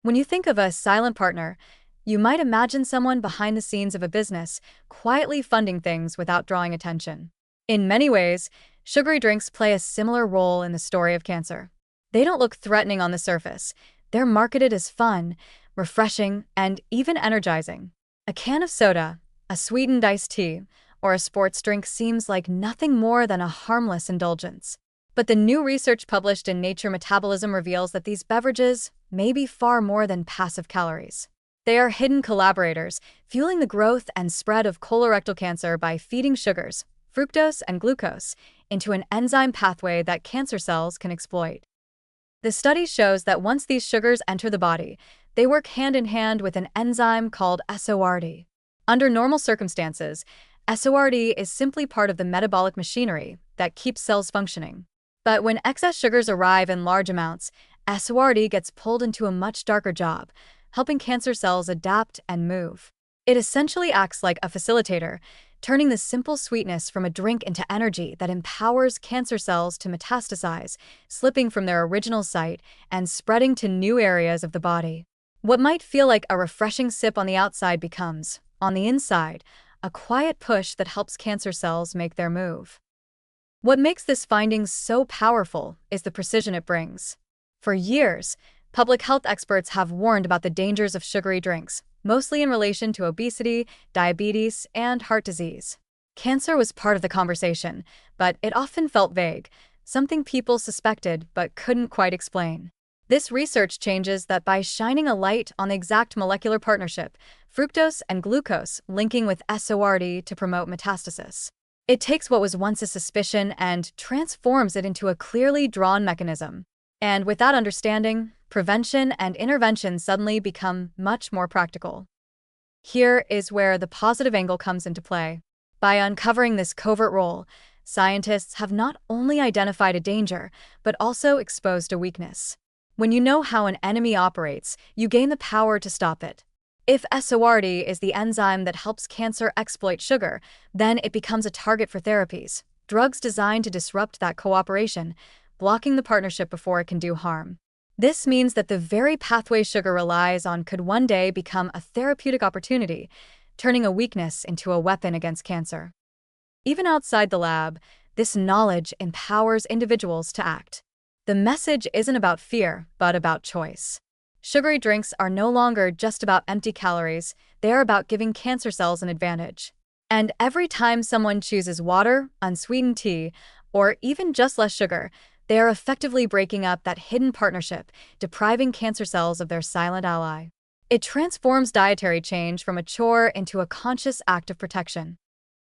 When you think of a silent partner, you might imagine someone behind the scenes of a business, quietly funding things without drawing attention. In many ways, sugary drinks play a similar role in the story of cancer. They don't look threatening on the surface. They're marketed as fun, refreshing, and even energizing. A can of soda, a sweetened iced tea, or a sports drink seems like nothing more than a harmless indulgence. But the new research published in Nature Metabolism reveals that these beverages may be far more than passive calories. They are hidden collaborators, fueling the growth and spread of colorectal cancer by feeding sugars, fructose and glucose, into an enzyme pathway that cancer cells can exploit. The study shows that once these sugars enter the body, they work hand in hand with an enzyme called SORD. Under normal circumstances, SORD is simply part of the metabolic machinery that keeps cells functioning. But when excess sugars arrive in large amounts, SORD gets pulled into a much darker job, helping cancer cells adapt and move. It essentially acts like a facilitator, turning the simple sweetness from a drink into energy that empowers cancer cells to metastasize, slipping from their original site and spreading to new areas of the body. What might feel like a refreshing sip on the outside becomes, on the inside, a quiet push that helps cancer cells make their move. What makes this finding so powerful is the precision it brings. For years, public health experts have warned about the dangers of sugary drinks, mostly in relation to obesity, diabetes, and heart disease. Cancer was part of the conversation, but it often felt vague, something people suspected but couldn't quite explain. This research changes that by shining a light on the exact molecular partnership, fructose and glucose linking with SORD to promote metastasis. It takes what was once a suspicion and transforms it into a clearly drawn mechanism. And with that understanding, prevention and intervention suddenly become much more practical. Here is where the positive angle comes into play. By uncovering this covert role, scientists have not only identified a danger, but also exposed a weakness. When you know how an enemy operates, you gain the power to stop it. If SORD is the enzyme that helps cancer exploit sugar, then it becomes a target for therapies, drugs designed to disrupt that cooperation, blocking the partnership before it can do harm. This means that the very pathway sugar relies on could one day become a therapeutic opportunity, turning a weakness into a weapon against cancer. Even outside the lab, this knowledge empowers individuals to act. The message isn't about fear, but about choice. Sugary drinks are no longer just about empty calories, they are about giving cancer cells an advantage. And every time someone chooses water, unsweetened tea, or even just less sugar, they are effectively breaking up that hidden partnership, depriving cancer cells of their silent ally. It transforms dietary change from a chore into a conscious act of protection.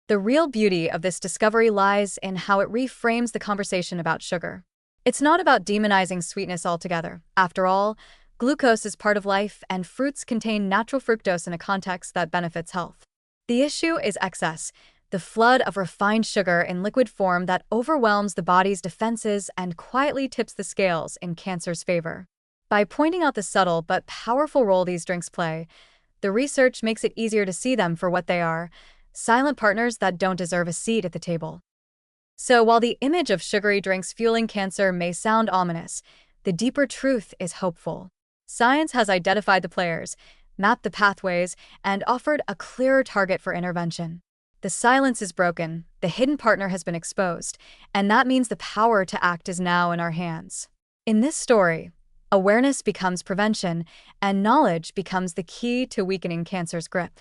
The real beauty of this discovery lies in how it reframes the conversation about sugar. It's not about demonizing sweetness altogether. After all, glucose is part of life, and fruits contain natural fructose in a context that benefits health. The issue is excess, the flood of refined sugar in liquid form that overwhelms the body's defenses and quietly tips the scales in cancer's favor. By pointing out the subtle but powerful role these drinks play, the research makes it easier to see them for what they are: silent partners that don't deserve a seat at the table. So while the image of sugary drinks fueling cancer may sound ominous, the deeper truth is hopeful. Science has identified the players, mapped the pathways, and offered a clearer target for intervention. The silence is broken, the hidden partner has been exposed, and that means the power to act is now in our hands. In this story, awareness becomes prevention, and knowledge becomes the key to weakening cancer's grip.